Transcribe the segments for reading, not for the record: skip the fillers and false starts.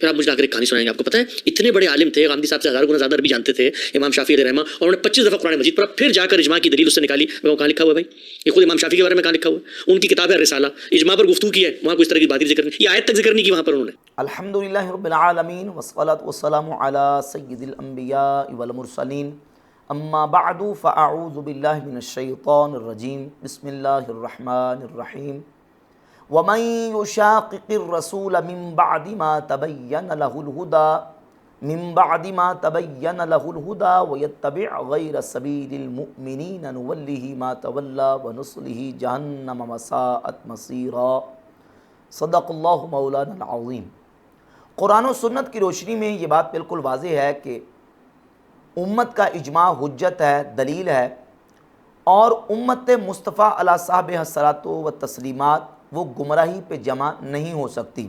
پھر آپ مجھے لا کر ایک کہانی سنائیں گے. آپ کو پتہ ہے اتنے بڑے عالم تھے, غامدی صاحب سے 1000 گنا زیادہ عربی جانتے تھے امام شافعی علیہ رحمہ, اور انہوں نے 25 دفعہ قرآن مجید پڑھا, پھر جا کر اجماع کی دلیل اس سے نکالی. وہ کہاں لکھا ہوا ہے بھائی؟ یہ خود امام شافعی کے بارے میں کہاں لکھا ہوا ہے؟ ان کی کتاب ہے رسالہ, اجماع پر گفتگو کی ہے, وہاں کوئی اس طرح کی بات ذکر نہیں, یہ آیت تک ذکر نہیں کی وہاں پر انہوں نے. الحمدللہ رب العالمین والصلاة والسلام علی سید الانبیاء والمرسلین, اما بعد فاعوذ باللہ من الشیطان الرجیم, بسم اللہ الرحمن الرحیم. ومن یشاقق الرسول من بعد ما تبین له الہدی ویتبع غیر سبیل المؤمنین نولہ ما تولی ونصلہ جہنم وساءت مصیرا. صدق اللہ مولانا العظیم. قرآن و سنت کی روشنی میں یہ بات بالکل واضح ہے کہ امت کا اجماع حجت ہے, دلیل ہے, اور امت مصطفیٰ علیہ صاحب الصلاۃ و تسلیمات وہ گمراہی پہ جمع نہیں ہو سکتی.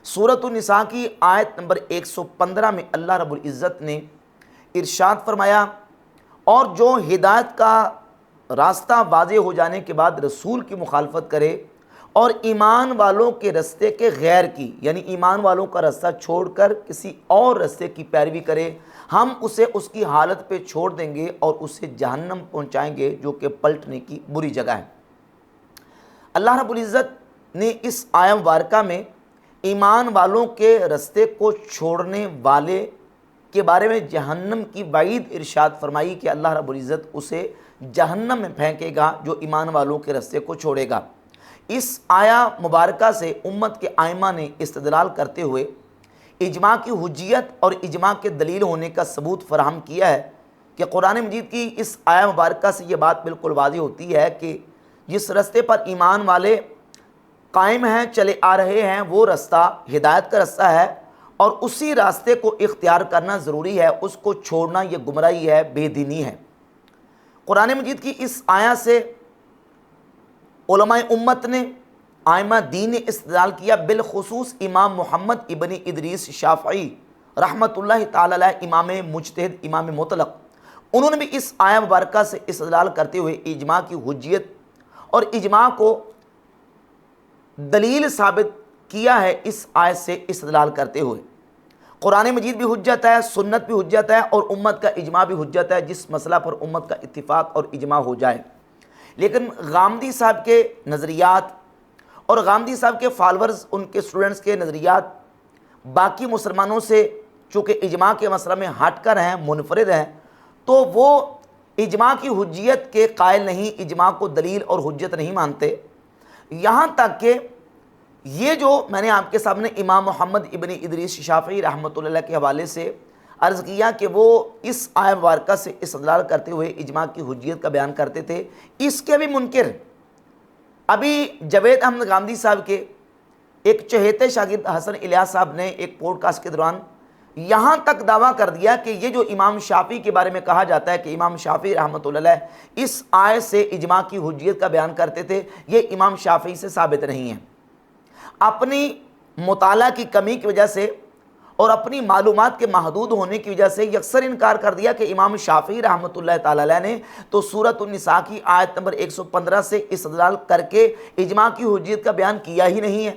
سورۃ النساء کی آیت نمبر 115 میں اللہ رب العزت نے ارشاد فرمایا, اور جو ہدایت کا راستہ واضح ہو جانے کے بعد رسول کی مخالفت کرے اور ایمان والوں کے رستے کے غیر کی, یعنی ایمان والوں کا راستہ چھوڑ کر کسی اور رستے کی پیروی کرے, ہم اسے اس کی حالت پہ چھوڑ دیں گے اور اسے جہنم پہنچائیں گے جو کہ پلٹنے کی بری جگہ ہے. اللہ رب العزت نے اس آیہ مبارکہ میں ایمان والوں کے رستے کو چھوڑنے والے کے بارے میں جہنم کی وعید ارشاد فرمائی کہ اللہ رب العزت اسے جہنم میں پھینکے گا جو ایمان والوں کے رستے کو چھوڑے گا. اس آیہ مبارکہ سے امت کے ائمہ نے استدلال کرتے ہوئے اجماع کی حجیت اور اجماع کے دلیل ہونے کا ثبوت فراہم کیا ہے کہ قرآن مجید کی اس آیہ مبارکہ سے یہ بات بالکل واضح ہوتی ہے کہ جس رستے پر ایمان والے قائم ہیں, چلے آ رہے ہیں, وہ رستہ ہدایت کا رستہ ہے, اور اسی راستے کو اختیار کرنا ضروری ہے, اس کو چھوڑنا یہ گمراہی ہے, بے دینی ہے. قرآن مجید کی اس آیہ سے علماء امت نے, ائمہ دین نے استدلال کیا, بالخصوص امام محمد ابن ادریس شافعی رحمۃ اللہ تعالی علیہ, امام مجتہد, امام مطلق, انہوں نے بھی اس آیہ مبارکہ سے استدلال کرتے ہوئے اجماع کی حجیت اور اجماع کو دلیل ثابت کیا ہے اس آیت سے استدلال کرتے ہوئے. قرآن مجید بھی حجت ہے, سنت بھی حجت ہے, اور امت کا اجماع بھی حجت ہے جس مسئلہ پر امت کا اتفاق اور اجماع ہو جائے. لیکن غامدی صاحب کے نظریات اور غامدی صاحب کے فالورز, ان کے اسٹوڈنٹس کے نظریات باقی مسلمانوں سے چونکہ اجماع کے مسئلہ میں ہٹ کر ہیں, منفرد ہیں, تو وہ اجماع کی حجیت کے قائل نہیں, اجماع کو دلیل اور حجت نہیں مانتے. یہاں تک کہ یہ جو میں نے آپ کے سامنے امام محمد ابن ادریس شافعی رحمۃ اللہ کے حوالے سے عرض کیا کہ وہ اس آیہ مبارکہ سے استدلال کرتے ہوئے اجماع کی حجیت کا بیان کرتے تھے, اس کے بھی منکر ابھی جاوید احمد غامدی صاحب کے ایک چہیتے شاگرد حسن الیاس صاحب نے ایک پوڈ کاسٹ کے دوران یہاں تک دعویٰ کر دیا کہ یہ جو امام شافعی کے بارے میں کہا جاتا ہے کہ امام شافعی رحمۃ اللہ علیہ اس آیت سے اجماع کی حجیت کا بیان کرتے تھے, یہ امام شافعی سے ثابت نہیں ہے. اپنی مطالعہ کی کمی کی وجہ سے اور اپنی معلومات کے محدود ہونے کی وجہ سے یہ اکثر انکار کر دیا کہ امام شافعی رحمۃ اللہ تعالی علیہ نے تو سورۃ النساء کی آیت نمبر 115 سے استدلال کر کے اجماع کی حجیت کا بیان کیا ہی نہیں ہے.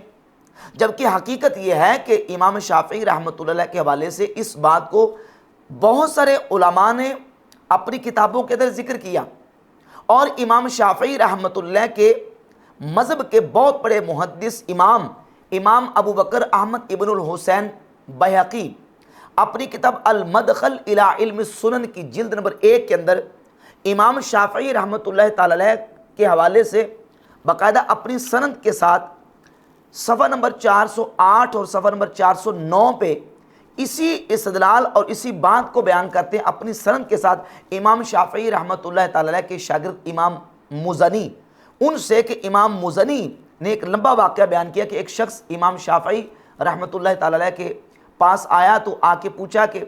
جبکہ حقیقت یہ ہے کہ امام شافعی رحمۃ اللہ کے حوالے سے اس بات کو بہت سارے علماء نے اپنی کتابوں کے اندر ذکر کیا, اور امام شافعی رحمۃ اللہ کے مذہب کے بہت بڑے محدث امام ابو بکر احمد ابن الحسین بیہقی اپنی کتاب المدخل الی علم السنن کی جلد نمبر 1 کے اندر امام شافعی رحمۃ اللہ تعالی علیہ کے حوالے سے باقاعدہ اپنی سند کے ساتھ صفحہ نمبر 408 اور صفحہ نمبر 409 پہ اسی استدلال اور اسی بات کو بیان کرتے ہیں اپنی سند کے ساتھ امام شافعی رحمۃ اللہ تعالی علیہ کے شاگرد امام مزنی, ان سے کہ امام مزنی نے ایک لمبا واقعہ بیان کیا کہ ایک شخص امام شافعی رحمۃ اللہ تعالی علیہ کے پاس آیا تو آ کے پوچھا کہ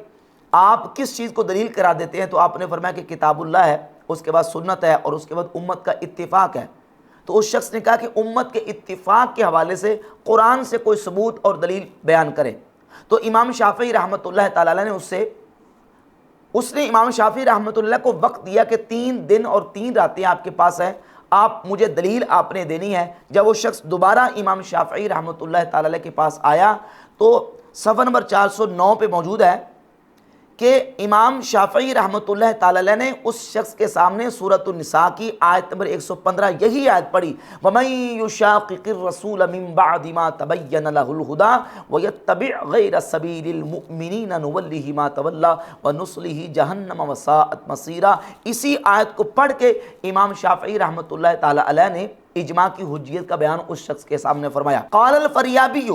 آپ کس چیز کو دلیل قرار دیتے ہیں, تو آپ نے فرمایا کہ کتاب اللہ ہے, اس کے بعد سنت ہے, اور اس کے بعد امت کا اتفاق ہے. تو اس شخص نے کہا کہ امت کے اتفاق کے حوالے سے قرآن سے کوئی ثبوت اور دلیل بیان کرے. تو امام شافعی رحمۃ اللہ تعالی علیہ نے اس نے امام شافعی رحمۃ اللہ کو وقت دیا کہ 3 دن اور 3 راتیں آپ کے پاس ہیں, آپ مجھے دلیل آپ نے دینی ہے. جب وہ شخص دوبارہ امام شافعی رحمۃ اللہ تعالی علیہ کے پاس آیا تو صفحہ نمبر 409 پہ موجود ہے کہ امام شافعی رحمۃ اللہ تعالی علیہ نے اس شخص کے سامنے سورۃ النساء کی آیت نمبر 115 یہی آیت پڑھی، وَمَن يُشَاقِقِ الرَّسُولَ مِن بَعْدِ مَا تَبَيَّنَ لَهُ الْهُدَىٰ وَيَتَّبِعْ غَيْرَ سَبِيلِ الْمُؤْمِنِينَ نُوَلِّهِ مَا تَوَلَّىٰ وَنُصْلِهِ جَهَنَّمَ وَسَاءَتْ مَصِيرًا۔ اسی آیت کو پڑھ کے امام شافعی رحمۃ اللہ تعالی علیہ نے اجماع کی حجیت کا بیان اس شخص کے سامنے فرمایا۔ قال الفریابی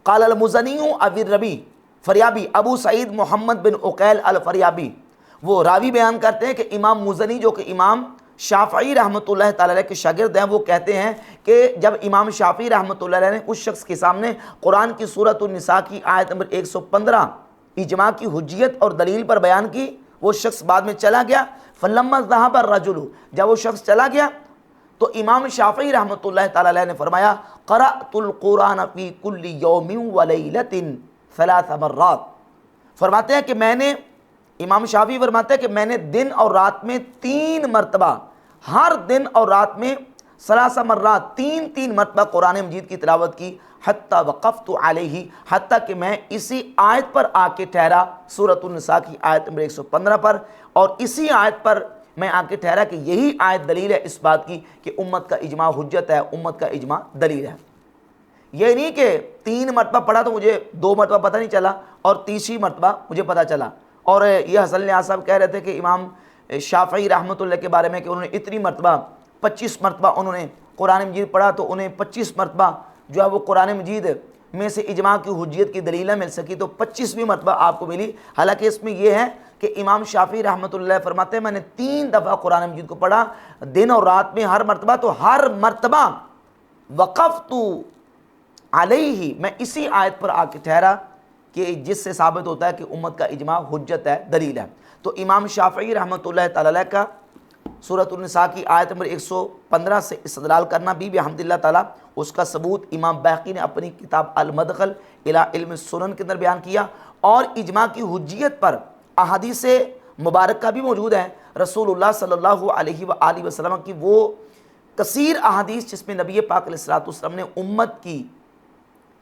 قال المزنی ابی الربیع، فریابی ابو سعید محمد بن عقیل الفریابی وہ راوی بیان کرتے ہیں کہ امام مزنی جو کہ امام شافعی رحمۃ اللہ تعالی علیہ کے شاگرد ہیں، وہ کہتے ہیں کہ جب امام شافعی رحمۃ اللہ علیہ نے اس شخص کے سامنے قرآن کی سورۃ النساء کی آیت نمبر 115 اجماع کی حجیت اور دلیل پر بیان کی، وہ شخص بعد میں چلا گیا۔ فلما ذهب الرجل، جب وہ شخص چلا گیا تو امام شافعی رحمۃ اللہ تعالی علیہ نے فرمایا قرأت القرآن فی کل یوم ولیلۃ 3 مرات، فرماتے ہیں کہ میں نے، امام شافعی فرماتے ہیں کہ میں نے دن اور رات میں 3 مرتبہ، ہر دن اور رات میں 3 مرات، 3 مرتبہ قرآن مجید کی تلاوت کی، حتی وقفت علیہ، حتیٰ کہ میں اسی آیت پر آ کے ٹھہرا، سورۃ النساء کی آیت نمبر 115 پر، اور اسی آیت پر میں آ کے ٹھہرا کہ یہی آیت دلیل ہے اس بات کی کہ امت کا اجماع حجت ہے، امت کا اجماع دلیل ہے۔ یہ نہیں کہ 3 مرتبہ پڑھا تو مجھے 2 مرتبہ پتہ نہیں چلا اور تیسری مرتبہ مجھے پتہ چلا، اور یہ حسن نیاز صاحب کہہ رہے تھے کہ امام شافعی رحمۃ اللہ کے بارے میں کہ انہوں نے اتنی مرتبہ 25 مرتبہ انہوں نے قرآن مجید پڑھا، تو انہیں 25 مرتبہ جو ہے وہ قرآن مجید میں سے اجماع کی حجیت کی دلیلیں مل سکی، تو 25ویں مرتبہ آپ کو ملی۔ حالانکہ اس میں یہ ہے کہ امام شافعی رحمۃ اللہ فرماتے ہیں میں نے 3 دفعہ قرآن مجید کو پڑھا دن اور رات میں، ہر مرتبہ، تو ہر مرتبہ وقفت علیہ، میں اسی آیت پر آ کے ٹھہرا کہ جس سے ثابت ہوتا ہے کہ امت کا اجماع حجت ہے، دلیل ہے۔ تو امام شافعی رحمۃ اللہ تعالی علیہ کا سورۃ النساء کی آیت نمبر 115 سے استدلال کرنا بھی بحمد اللہ تعالی، اس کا ثبوت امام بیہقی نے اپنی کتاب المدخل الی علم السنن کے اندر بیان کیا، اور اجماع کی حجیت پر احادیث مبارکہ بھی موجود ہیں، رسول اللہ صلی اللہ علیہ وآلہ وسلم کی وہ کثیر احادیث جس میں نبی پاک علیہ الصلوۃ والسلام نے امت کی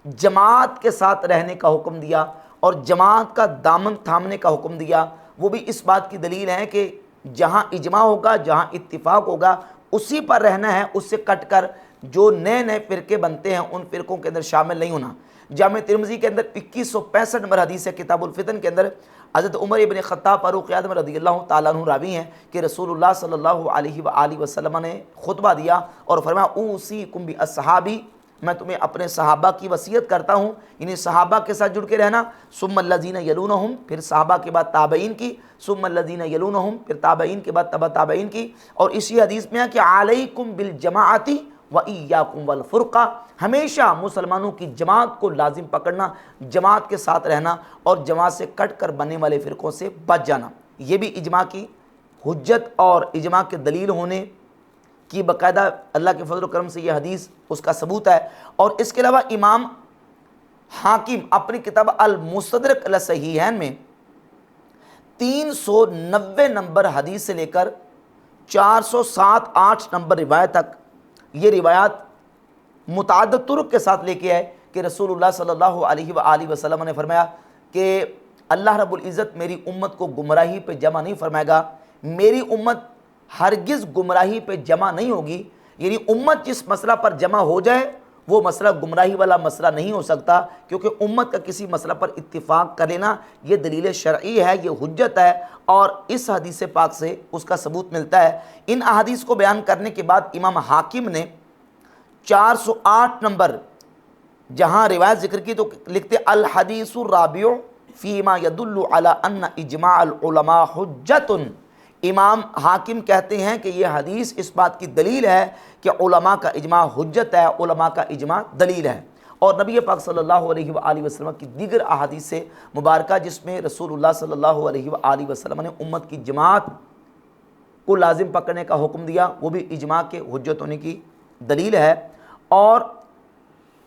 جماعت کے ساتھ رہنے کا حکم دیا اور جماعت کا دامن تھامنے کا حکم دیا، وہ بھی اس بات کی دلیل ہے کہ جہاں اجماع ہوگا، جہاں اتفاق ہوگا، اسی پر رہنا ہے، اس سے کٹ کر جو نئے فرقے بنتے ہیں ان فرقوں کے اندر شامل نہیں ہونا۔ جامع ترمذی کے اندر 2165 نمبر حدیث ہے، کتاب الفتن کے اندر حضرت عمر ابن خطاب فاروق اعظم رضی اللہ تعالیٰ عنہ راوی ہیں کہ رسول اللہ صلی اللہ علیہ وآلہ وسلم نے خطبہ دیا اور فرمایا اوصیکم باصحابی، میں تمہیں اپنے صحابہ کی وصیت کرتا ہوں، یعنی صحابہ کے ساتھ جڑ کے رہنا، ثم الذین یلونہم، پھر صحابہ کے بعد تابعین کی، ثم الذین یلونہم، پھر تابعین کے بعد تبع تابعین کی، اور اسی حدیث میں ہے کہ علیکم بالجماعۃ وَإِيَّاكُمْ وَالْفُرْقَةَ، ہمیشہ مسلمانوں کی جماعت کو لازم پکڑنا، جماعت کے ساتھ رہنا، اور جماعت سے کٹ کر بننے والے فرقوں سے بچ جانا۔ یہ بھی اجماع کی حجت اور اجماع کے دلیل ہونے کی باقاعدہ اللہ کے فضل و کرم سے یہ حدیث اس کا ثبوت ہے۔ اور اس کے علاوہ امام حاکم اپنی کتاب المستدرک علی الصحیحین میں 390 نمبر حدیث سے لے کر 407-8 نمبر روایت تک یہ روایات متعدد طرق کے ساتھ لے کے آئے کہ رسول اللہ صلی اللہ علیہ وآلہ وسلم نے فرمایا کہ اللہ رب العزت میری امت کو گمراہی پہ جمع نہیں فرمائے گا، میری امت ہرگز گمراہی پہ جمع نہیں ہوگی، یعنی امت جس مسئلہ پر جمع ہو جائے وہ مسئلہ گمراہی والا مسئلہ نہیں ہو سکتا، کیونکہ امت کا کسی مسئلہ پر اتفاق کر لینا یہ دلیل شرعی ہے، یہ حجت ہے، اور اس حدیث پاک سے اس کا ثبوت ملتا ہے۔ ان احادیث کو بیان کرنے کے بعد امام حاکم نے 408 نمبر جہاں روایت ذکر کی تو لکھتے الحدیث الرابع فیما یدل علی ان اجماع العلماء حجت۔ امام حاکم کہتے ہیں کہ یہ حدیث اس بات کی دلیل ہے کہ علماء کا اجماع حجت ہے، علماء کا اجماع دلیل ہے، اور نبی پاک صلی اللہ علیہ وآلہ وسلم کی دیگر احادیث سے مبارکہ جس میں رسول اللہ صلی اللہ علیہ وآلہ وسلم نے امت کی جماعت کو لازم پکڑنے کا حکم دیا، وہ بھی اجماع کے حجت ہونے کی دلیل ہے۔ اور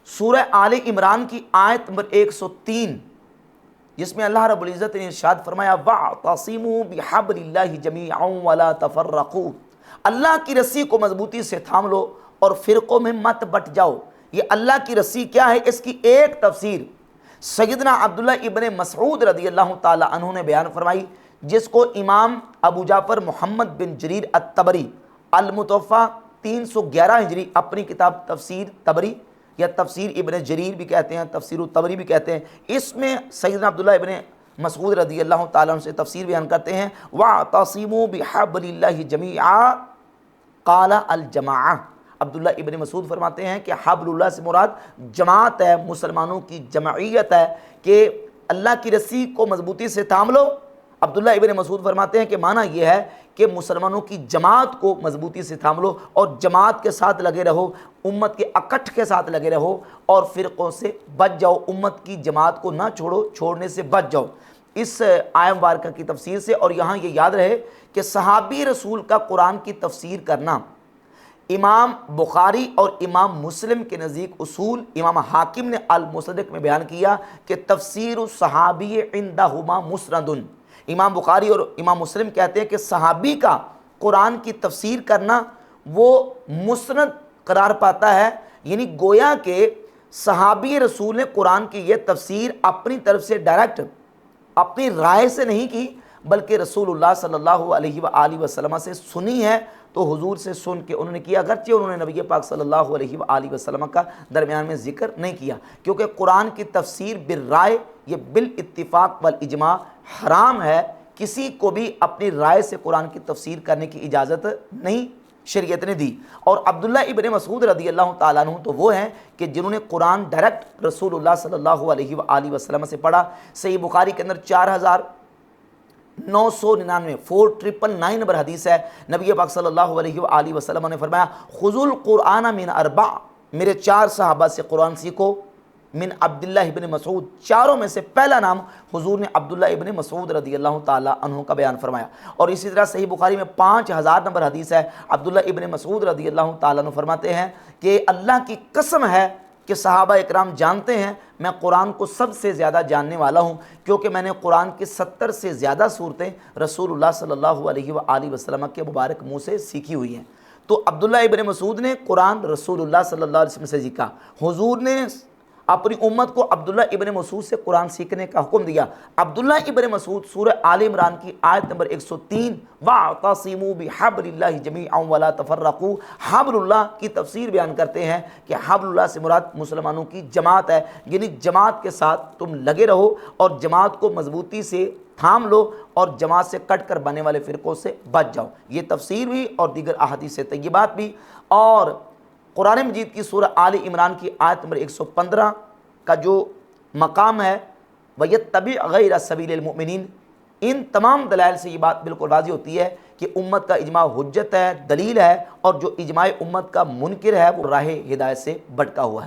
سورہ آل عمران کی آیت نمبر 103 جس میں اللہ رب العزت نے ارشاد فرمایا وَاعْتَصِمُوا بِحَبْلِ اللَّهِ جَمِيعًا وَلَا تَفَرَّقُوا، اللہ کی رسی کو مضبوطی سے تھام لو اور فرقوں میں مت بٹ جاؤ۔ یہ اللہ کی رسی کیا ہے، اس کی ایک تفسیر سیدنا عبداللہ ابن مسعود رضی اللہ تعالی عنہ نے بیان فرمائی، جس کو امام ابو جعفر محمد بن جریر الطبری المتوفیٰ 311 ہجری اپنی کتاب تفسیر طبری یا تفسیر ابن جریر بھی کہتے ہیں، تفسیر الطبری بھی کہتے ہیں، اس میں سیدنا عبداللہ ابن مسعود رضی اللہ تعالیٰ عنہ سے تفسیر بیان کرتے ہیں، وَاعْتَصِمُوا بِحَبْلِ اللَّهِ جَمِيعًا قَالَ الْجَمَاعَةُ۔ عبداللہ ابن مسعود فرماتے ہیں کہ حبل اللہ سے مراد جماعت ہے، مسلمانوں کی جمعیت ہے، کہ اللہ کی رسی کو مضبوطی سے تھام لو۔ عبداللہ ابن مسعود فرماتے ہیں کہ معنی یہ ہے کہ مسلمانوں کی جماعت کو مضبوطی سے تھام لو اور جماعت کے ساتھ لگے رہو، امت کے اکٹھ کے ساتھ لگے رہو اور فرقوں سے بچ جاؤ، امت کی جماعت کو نہ چھوڑو، چھوڑنے سے بچ جاؤ۔ اس آیت مبارکہ کی تفسیر سے، اور یہاں یہ یاد رہے کہ صحابی رسول کا قرآن کی تفسیر کرنا امام بخاری اور امام مسلم کے نزدیک اصول، امام حاکم نے المستدرک میں بیان کیا کہ تفسیر الصحابی عندہما مسند۔ امام بخاری اور امام مسلم کہتے ہیں کہ صحابی کا قرآن کی تفسیر کرنا وہ مسند قرار پاتا ہے، یعنی گویا کہ صحابی رسول نے قرآن کی یہ تفسیر اپنی طرف سے ڈائریکٹ اپنی رائے سے نہیں کی، بلکہ رسول اللہ صلی اللہ علیہ وآلہ وسلم سے سنی ہے، تو حضور سے سن کے انہوں نے کیا، اگرچہ انہوں نے نبی پاک صلی اللہ علیہ وآلہ وسلم کا درمیان میں ذکر نہیں کیا، کیونکہ قرآن کی تفسیر بالرائے، یہ بالاتفاق والاجماع حرام ہے، کسی کو بھی اپنی رائے سے قرآن کی تفسیر کرنے کی اجازت نہیں شریعت نے دی۔ اور عبداللہ ابن مسعود رضی اللہ تعالیٰ عنہ تو وہ ہیں کہ جنہوں نے قرآن ڈائریکٹ رسول اللہ صلی اللہ علیہ وآلہ وسلم سے پڑھا۔ صحیح بخاری کے اندر 4999 نمبر حدیث ہے، نبی پاک صلی اللہ علیہ وآلہ وسلم نے فرمایا، خذوا القرآن من اربع، میرے 4 صحابہ سے قرآن سیکھو، من عبداللہ ابن مسعود، چاروں میں سے پہلا نام حضور نے عبداللہ ابن مسعود رضی اللہ تعالیٰ عنہ کا بیان فرمایا۔ اور اسی طرح صحیح بخاری میں 5000 نمبر حدیث ہے، عبداللہ ابن مسعود رضی اللہ تعالیٰ عنہ فرماتے ہیں کہ اللہ کی قسم ہے کہ صحابہ اکرام جانتے ہیں میں قرآن کو سب سے زیادہ جاننے والا ہوں، کیونکہ میں نے قرآن کی 70 سے زیادہ صورتیں رسول اللہ صلی اللہ علیہ وآلہ وسلم کے مبارک منہ سے سیکھی ہوئی ہیں۔ تو عبداللہ ابن مسعود نے قرآن رسول اللہ صلی اللہ علیہ وسلم سے سیکھا، حضور نے اپنی امت کو عبداللہ ابن مسعود سے قرآن سیکھنے کا حکم دیا۔ عبداللہ ابن مسعود سورہ آل عمران کی آیت نمبر 103 وَاعْتَصِمُوا بِحَبْلِ اللَّهِ جَمِيعًا وَلَا تَفَرَّقُوا، حبل اللہ کی تفسیر بیان کرتے ہیں کہ حبل اللہ سے مراد مسلمانوں کی جماعت ہے، یعنی جماعت کے ساتھ تم لگے رہو اور جماعت کو مضبوطی سے تھام لو اور جماعت سے کٹ کر بننے والے فرقوں سے بچ جاؤ۔ یہ تفسیر بھی اور دیگر احادیث طیبات بھی۔ اور قرآن مجید کی سورہ آل عمران کی آیت نمبر 115 کا جو مقام ہے وَيَتَّبِعْ غَيْرَ سَبِيلِ الْمُؤْمِنِينَ، ان تمام دلائل سے یہ بات بالکل واضح ہوتی ہے کہ امت کا اجماع حجت ہے، دلیل ہے، اور جو اجماع امت کا منکر ہے وہ راہ ہدایت سے بھٹکا ہوا ہے۔